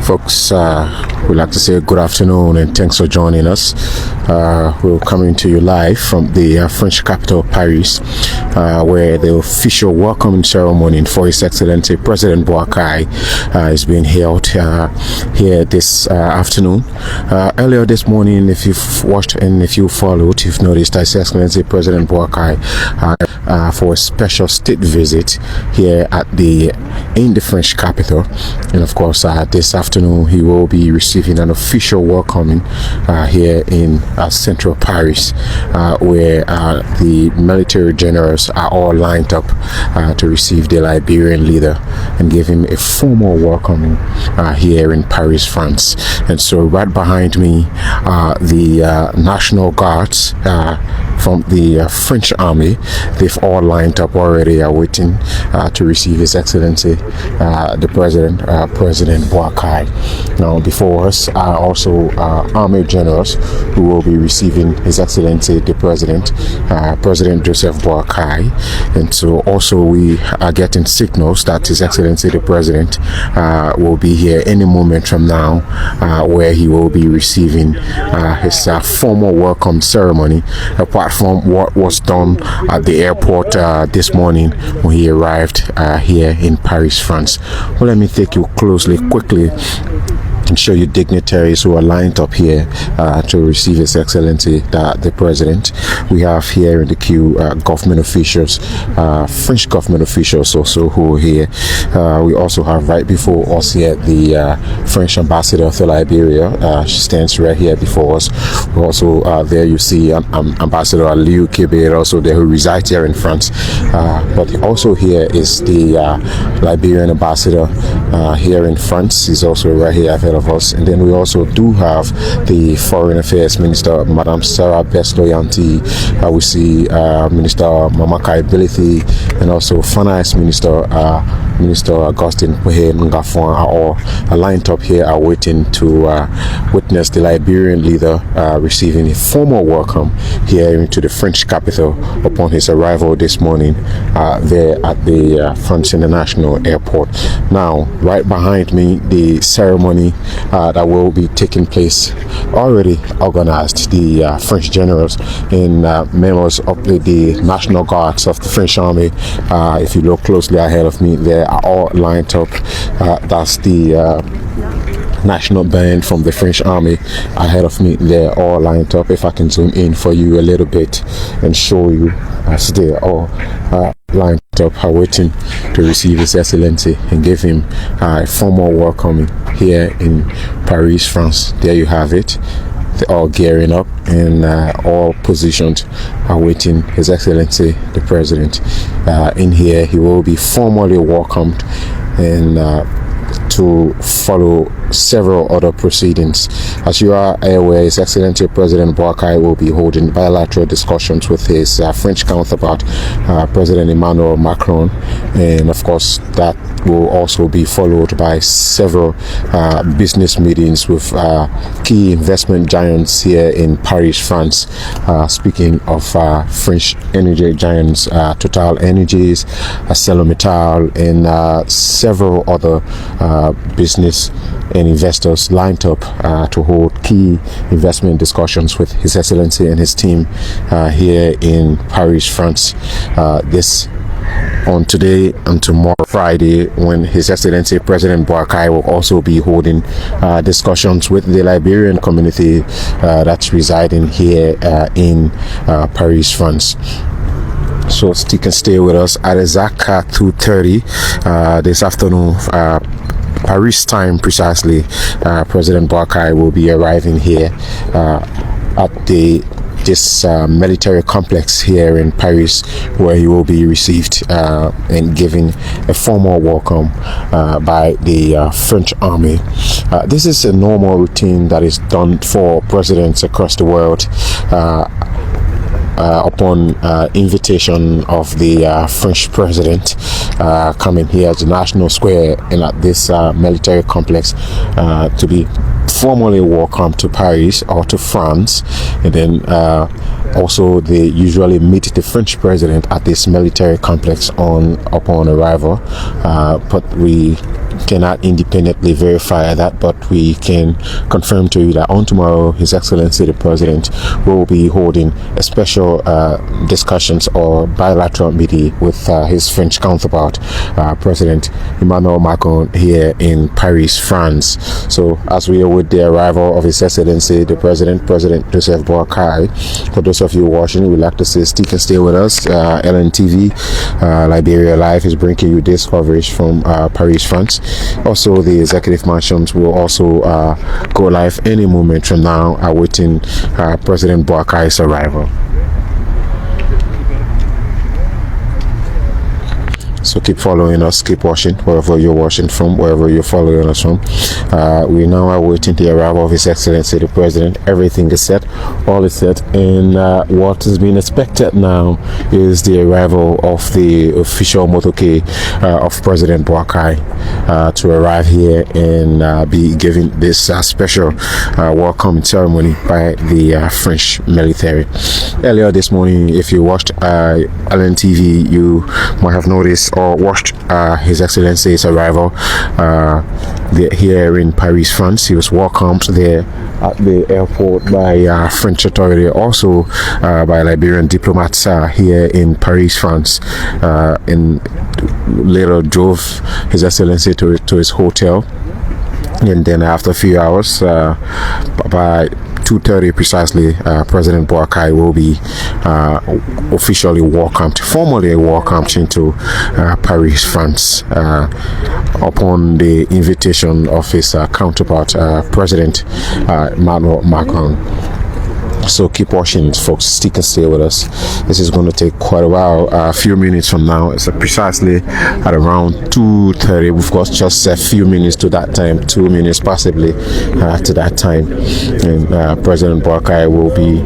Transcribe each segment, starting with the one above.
Folks, we'd like to say good afternoon and thanks for joining us. We're coming to you live from the French capital, Paris, where the official welcoming ceremony for His Excellency President Boakai is being held here this afternoon. Earlier this morning, if you've watched and if you followed, you've noticed that His Excellency President Boakai for a special state visit here in the French capital, and of course this afternoon he will be receiving an official welcoming here in central Paris, where the military generals are all lined up to receive the Liberian leader and give him a formal welcoming here in Paris, France. And so right behind me the National Guards from the French army. They've all lined up already, waiting to receive His Excellency the President Boakai. Now before us are also army generals who will be receiving His Excellency the President Joseph Boakai. And so also we are getting signals that His Excellency the President will be here any moment from now, where he will be receiving his formal welcome ceremony, apart from what was done at the airport this morning when he arrived here in Paris, France. Well, let me take you quickly and show you dignitaries who are lined up here to receive His Excellency the President. We have here in the queue government officials, French government officials also who are here. We also have right before us here the French ambassador to Liberia. She stands right here before us. We also there you see Ambassador Aliou Kebe, also there, who resides here in France. But also here is the Liberian ambassador here in France. He's also right here ahead of us. And then we also do have the Foreign Affairs Minister, Madame Sarah Besloyanti. We see Minister Boakai Bilithi, and also Finance Minister Augustin Puhe Ngafon are all lined up here, are waiting to witness the Liberian leader receiving a formal welcome here into the French capital upon his arrival this morning there at the France International Airport. Now, right behind me, the ceremony that will be taking place, already organized. The French generals and members of the National Guards of the French Army, if you look closely ahead of me, they are all lined up. That's the national band from the French Army ahead of me. They're all lined up. If I can zoom in for you a little bit and show you, as they're all lined up, waiting to receive His Excellency and give him a formal welcoming here in Paris, France. There you have it. They're all gearing up and all positioned, awaiting His Excellency the President. In here, he will be formally welcomed and to follow several other proceedings. As you are aware, His Excellency President Boakai will be holding bilateral discussions with his French counterpart, President Emmanuel Macron, and of course that will also be followed by several business meetings with key investment giants here in Paris, France. Speaking of French energy giants, Total Energies, ArcelorMittal, and several other business and investors lined up to hold key investment discussions with His Excellency and his team here in Paris, France. This on today and tomorrow, Friday, when His Excellency President Boakai will also be holding discussions with the Liberian community that's residing here in Paris, France. So you can stay with us at exactly 2:30 this afternoon, Paris time precisely. President Boakai will be arriving here at this military complex here in Paris, where he will be received and given a formal welcome by the French army. This is a normal routine that is done for presidents across the world upon invitation of the French president coming here at the National Square and at this military complex to be formally welcomed to Paris or to France. And then also they usually meet the French president at this military complex upon arrival, but we cannot independently verify that, but we can confirm to you that on tomorrow, His Excellency the President will be holding a special discussions or bilateral meeting with his French counterpart, President Emmanuel Macron, here in Paris, France. So as we await the arrival of His Excellency the President, President Joseph Boakai, for those of you watching, we'd like to say stick and stay with us. LNTV, Liberia Live is bringing you this coverage from Paris, France. Also, the executive mansions will also go live any moment from now, awaiting President Boakai's arrival. So keep following us, keep watching wherever you're watching from, wherever you're following us from. We now are waiting the arrival of His Excellency the President. Everything is set, all is set, and what is being expected now is the arrival of the official motorcade of President Boakai to arrive here and be given this special welcome ceremony by the French military. Earlier this morning, if you watched LNTV, you might have noticed or watched His Excellency's arrival here in Paris, France. He was welcomed there at the airport by French authority, also by Liberian diplomats here in Paris, France, and later drove His Excellency to his hotel. And then after a few hours, by 2:30 precisely, President Boakai will be officially formally welcomed into Paris, France, upon the invitation of his counterpart, President Emmanuel Macron. So keep watching, folks. Stick and stay with us. This is going to take quite a while. A few minutes from now, it's precisely at around 2:30. We've got just a few minutes to that time, 2 minutes possibly to that time, and President Boakai will be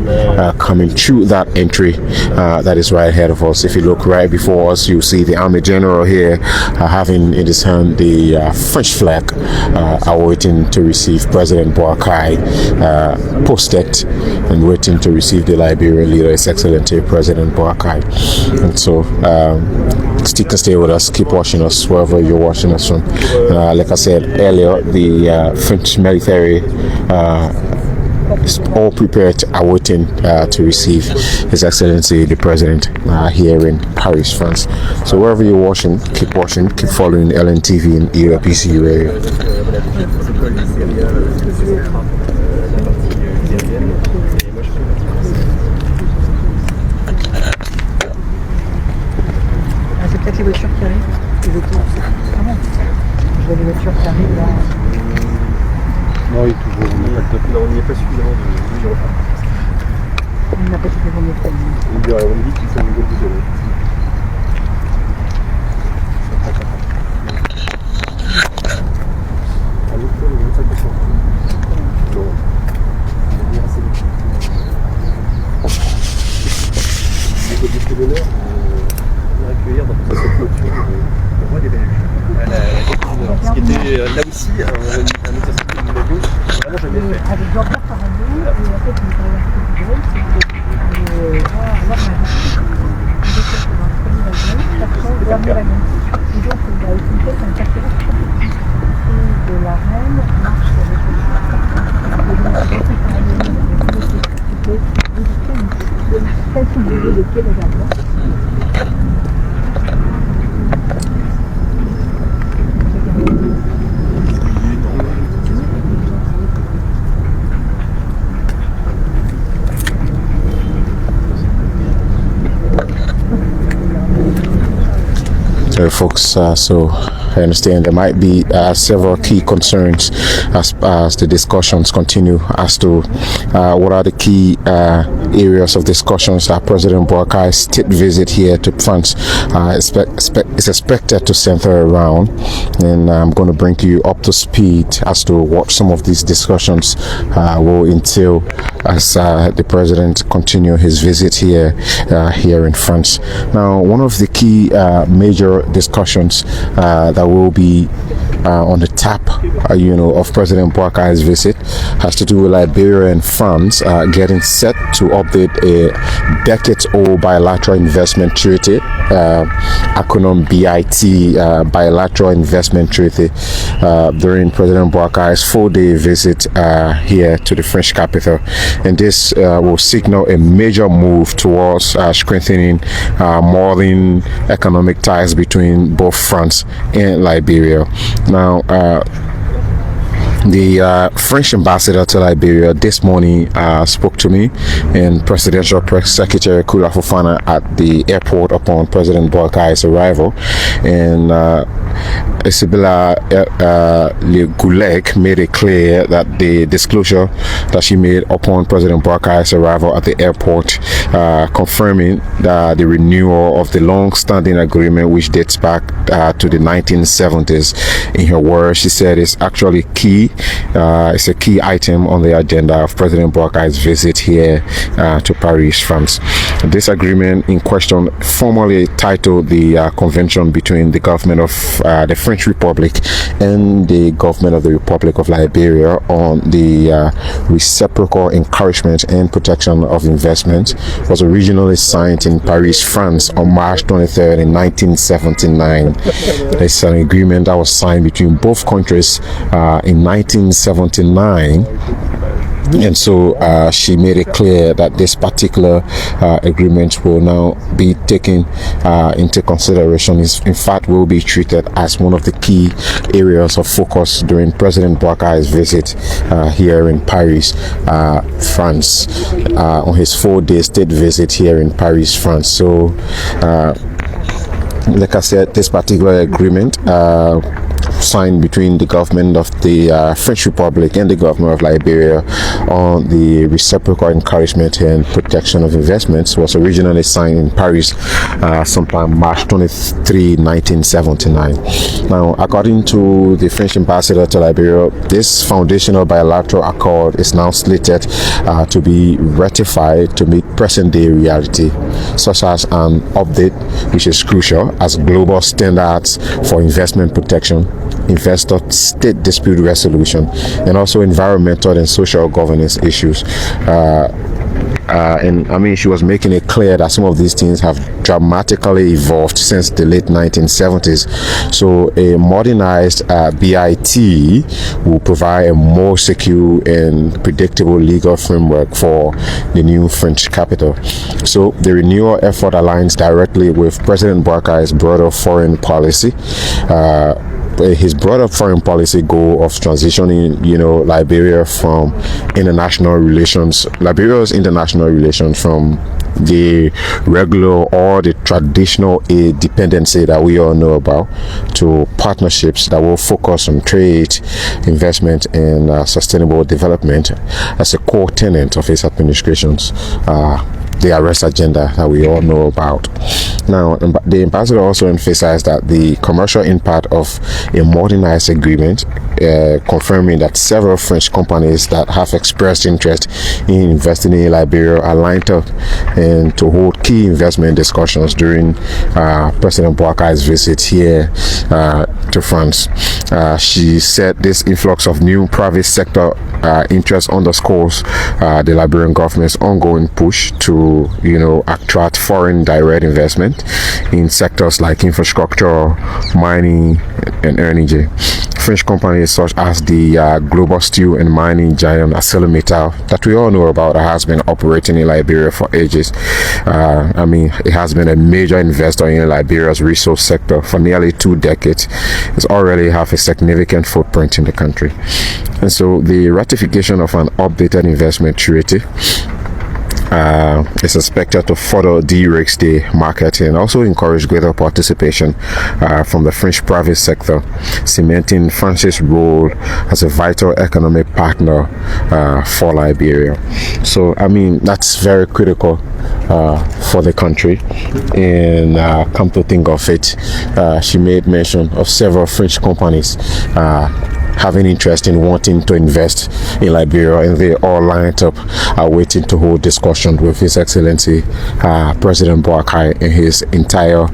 coming through that entry that is right ahead of us. If you look right before us, you see the Army General here having in his hand the French flag, awaiting to receive President Boakai, posted and waiting to receive the Liberian leader, His Excellency President Boakai. And so stick and stay with us, keep watching us wherever you're watching us from. Like I said earlier, the French military is all prepared, awaiting to receive His Excellency the President here in Paris, France. So wherever you're watching, keep following LNTV and EUPC Radio. Les voitures qui arrivent, les autobus. Ah bon, je vois les voitures qui arrivent là. Non, il est toujours, on n'y a pas suffisamment de gens. On n'a pas suffisamment de temps. On dit qu'il faut une bonne vision. Ce qui était là aussi un exercice de la gauche vraiment jamais fait. Avec Jean-Pierre Farandou, et en fait, il me paraît un peu plus drôle, c'est que avoir ma vie. Il est dans le premier wagon, 4 ans, le dernier wagon. Et donc, il a utilisé un quartier de la reine marche avec le chien. Et donc, c'était très oublié de quel événement. Folks, so I understand there might be several key concerns as the discussions continue as to what are the key areas of discussions that President Boakai's state visit here to France is expected to center around, and I'm going to bring you up to speed as to what some of these discussions will entail as the president continue his visit here in France. Now, one of the key major discussions that will be on the tap, of President Boakai's visit has to do with Liberia and France getting set to update a decades-old bilateral investment treaty, acronym BIT, Bilateral Investment Treaty, during President Boakai's 4-day visit here to the French capital. And this will signal a major move towards strengthening modern economic ties between both France and Liberia. Now, the French ambassador to Liberia this morning spoke to me and Presidential Press Secretary Kula Fofana at the airport upon President Boakai's arrival. And Isabella Guleg made it clear that the disclosure that she made upon President Boakai's arrival at the airport, confirming the renewal of the long-standing agreement which dates back to the 1970s. In her words, she said it's actually key. It's a key item on the agenda of President Boakai's visit here to Paris, France. This agreement in question, formally titled the Convention between the government of the French Republic and the government of the Republic of Liberia on the reciprocal encouragement and protection of investment, was originally signed in Paris, France on March 23rd in 1979. It's an agreement that was signed between both countries in 1979. And so she made it clear that this particular agreement will now be taken into consideration. In fact, will be treated as one of the key areas of focus during President Boakai's visit here in Paris, France, on his 4-day state visit here in Paris, France. So, like I said, this particular agreement signed between the government of the French Republic and the government of Liberia on the reciprocal encouragement and protection of investments was originally signed in Paris sometime March 23, 1979. Now, according to the French ambassador to Liberia, this foundational bilateral accord is now slated to be ratified to meet present-day reality, such as an update, which is crucial, as global standards for investment protection, investor state dispute resolution, and also environmental and social governance issues. And I mean, she was making it clear that some of these things have dramatically evolved since the late 1970s. So a modernized BIT will provide a more secure and predictable legal framework for the new French capital. So the renewal effort aligns directly with President Boakai's broader foreign policy. His broader foreign policy goal of transitioning, Liberia from Liberia's international relations from the regular or the traditional aid dependency that we all know about to partnerships that will focus on trade, investment, and sustainable development as a core tenet of his administration's the arrest agenda that we all know about. Now, the ambassador also emphasized that the commercial impact of a modernized agreement, confirming that several French companies that have expressed interest in investing in Liberia are lined up and to hold key investment discussions during President Boakai's visit here to France. She said this influx of new private sector interest underscores the Liberian government's ongoing push to attract foreign direct investment in sectors like infrastructure, mining, and energy. French companies such as the global steel and mining giant Metal that we all know about, that has been operating in Liberia for ages. It has been a major investor in Liberia's resource sector for nearly 2 decades. It's already have a significant footprint in the country. And so the ratification of an updated investment treaty is expected to further de-risk the market and also encourage greater participation from the French private sector, cementing France's role as a vital economic partner for Liberia. So, that's very critical for the country. And come to think of it, she made mention of several French companies having interest in wanting to invest in Liberia, and they all lined up waiting to hold discussion with His Excellency President Boakai and his entire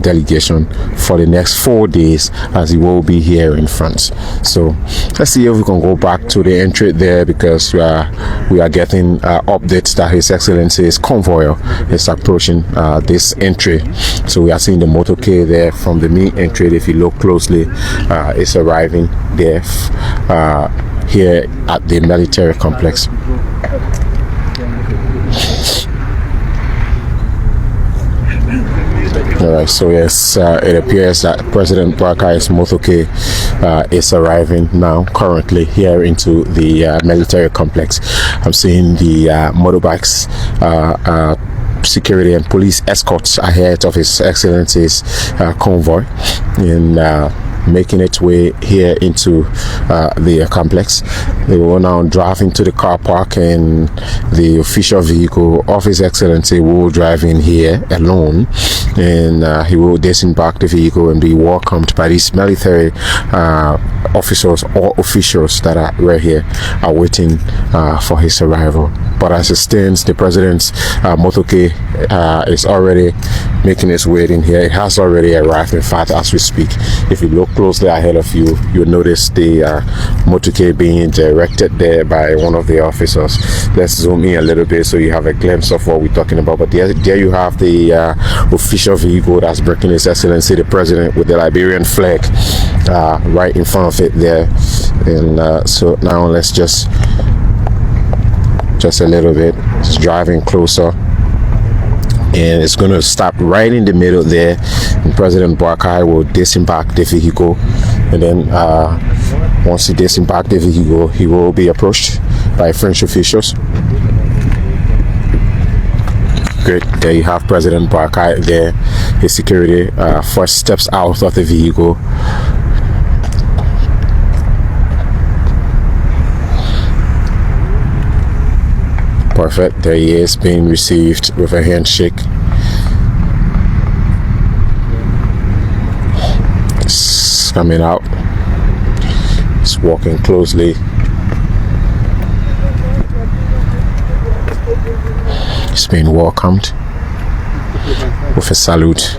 delegation for the next 4 days, as he will be here in France. So let's see if we can go back to the entry there, because we are getting updates that His Excellency's convoy is approaching this entry. So we are seeing the motorcade there from the main entry. If you look closely, it's arriving there here at the military complex. Alright, so yes, it appears that President Boakai's motorcade is arriving now, currently here into the military complex. I'm seeing the motorbikes, security and police escorts ahead of His Excellency's convoy, and making its way here into the complex. They will now drive into the car park, and the official vehicle of His Excellency will drive in here alone, and he will disembark the vehicle and be welcomed by these military officers or officials that were here waiting for his arrival. But as it stands, the president's motorcade is already making its way in here. It has already arrived, in fact, as we speak. If you look closely ahead of you, you'll notice the motorcade being directed there by one of the officers. Let's zoom in a little bit so you have a glimpse of what we're talking about. But there you have the official vehicle that's bringing His Excellency the President with the Liberian flag right in front of it there. And so now let's just a little bit, it's driving closer, and it's going to stop right in the middle there, and President Boakai will disembark the vehicle, and then once he disembarks the vehicle, he will be approached by French officials. Great, there you have President Boakai there. His security first steps out of the vehicle. Perfect, there he is, being received with a handshake. It's coming out. It's walking closely. It's being welcomed with a salute.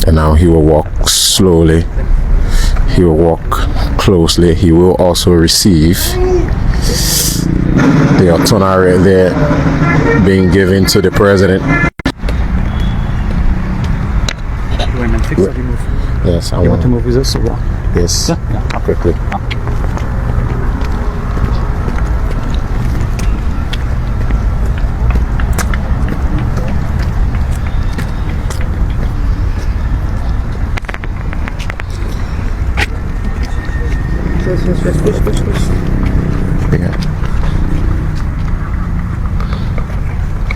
And now he will walk slowly. He will walk closely. He will also receive the honorary there being given to the president. Yes, I want to move with us. Yes, quickly.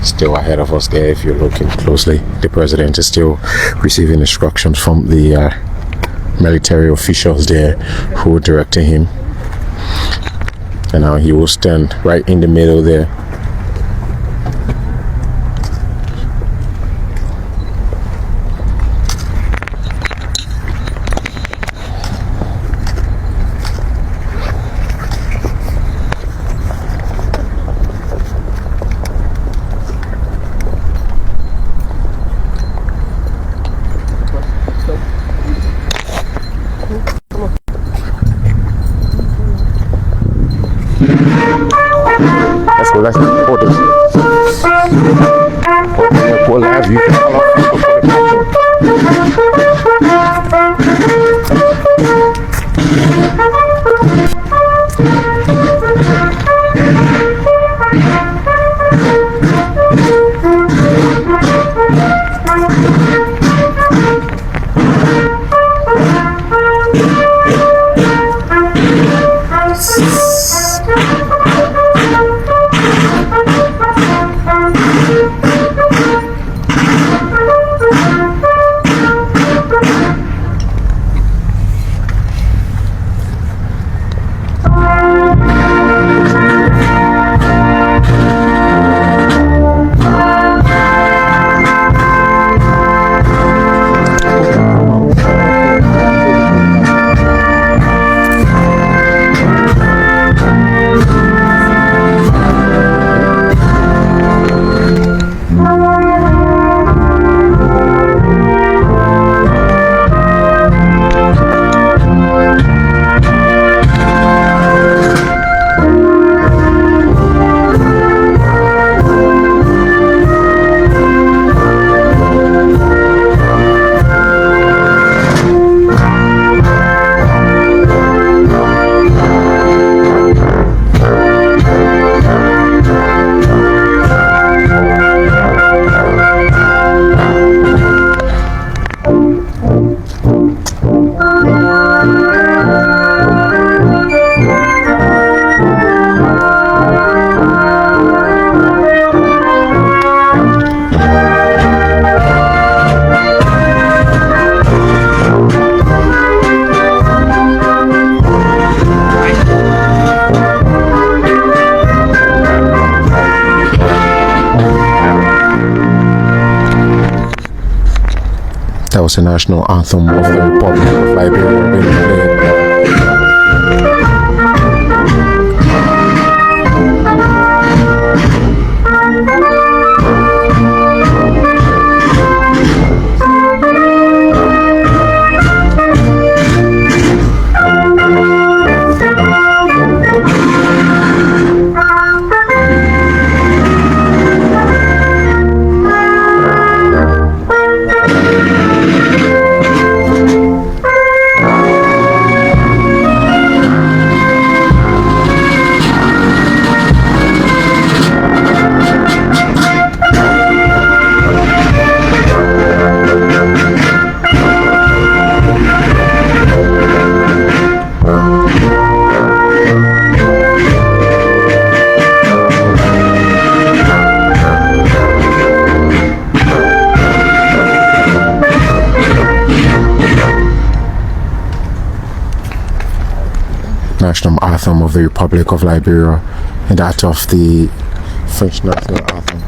Still ahead of us there, if you're looking closely. The president is still receiving instructions from the military officials there who are directing him, and now he will stand right in the middle there. Let's That was the national anthem of the Republic of Liberia being played. National anthem of the Republic of Liberia and that of the French national anthem.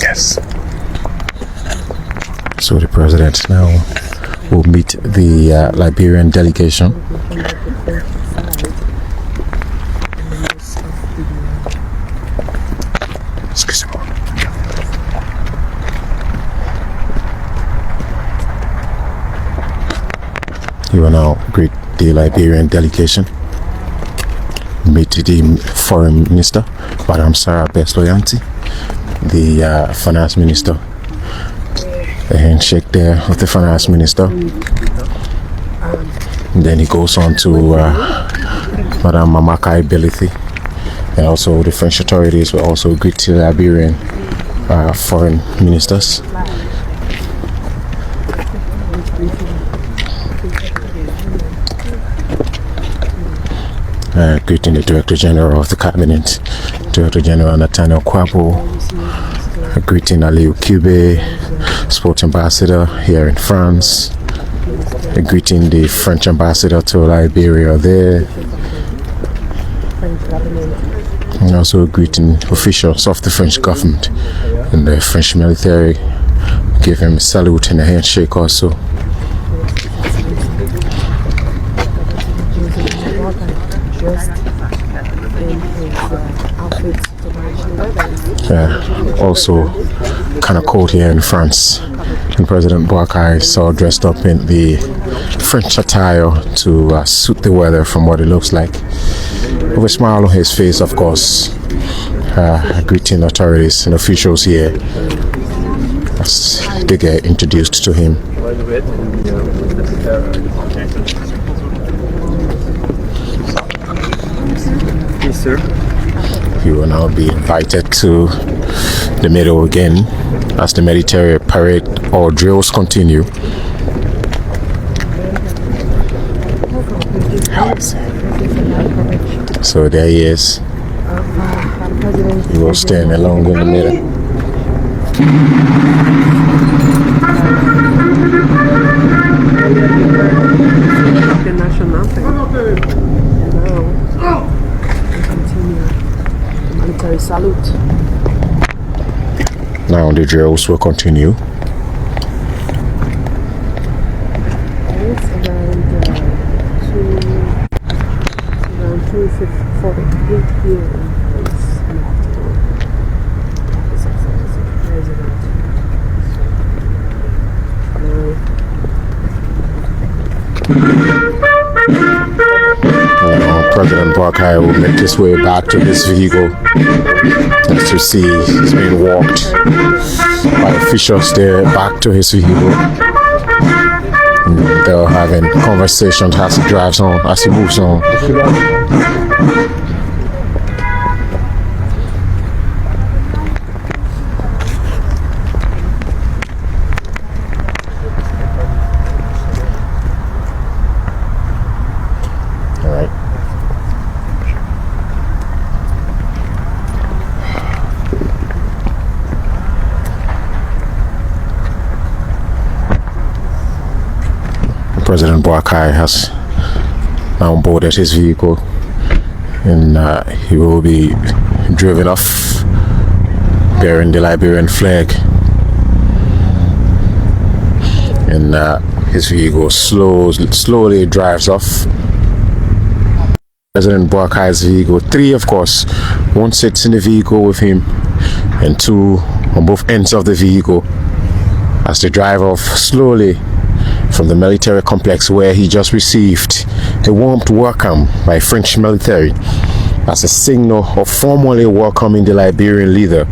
Yes. So the president now will meet the Liberian delegation. Excuse me. He will now greet the Liberian delegation, meet the foreign minister, Madam Sarah Besloyanti, the finance minister, a handshake there with the finance minister. And then he goes on to Madam Boakai Bilithi, and also the French authorities will also greet the Liberian foreign ministers. Greeting the Director General of the Cabinet, Director General Nathaniel Kwabo, greeting Aliou Kube, Sports Ambassador here in France, greeting the French Ambassador to Liberia there, and also greeting officials of the French government and the French military. Give him a salute and a handshake also. dressed in his outfit to match the weather. Also, kind of cold here in France. And President Boakai is all dressed up in the French attire to suit the weather from what it looks like. With a smile on his face, of course, greeting authorities and officials here as they get introduced to him. Yes, sir. He will now be invited to the middle again as the military parade or drills continue. So there he is. He was staying along in the middle. The national anthem. Now, we continue the military salute. Now the drills will continue. It's around 2:48 here in Paris in the afternoon. This is the president. President Boakai will make his way back to his vehicle. As you see, he's being walked by officials there back to his vehicle. And they're having conversations as he drives on, as he moves on. President Boakai has now boarded his vehicle and he will be driven off bearing the Liberian flag, and his vehicle slowly drives off. President Boakai's vehicle, 3 of course, 1 sits in the vehicle with him and 2 on both ends of the vehicle as they drive off slowly from the military complex where he just received a warm welcome by French military as a signal of formally welcoming the Liberian leader.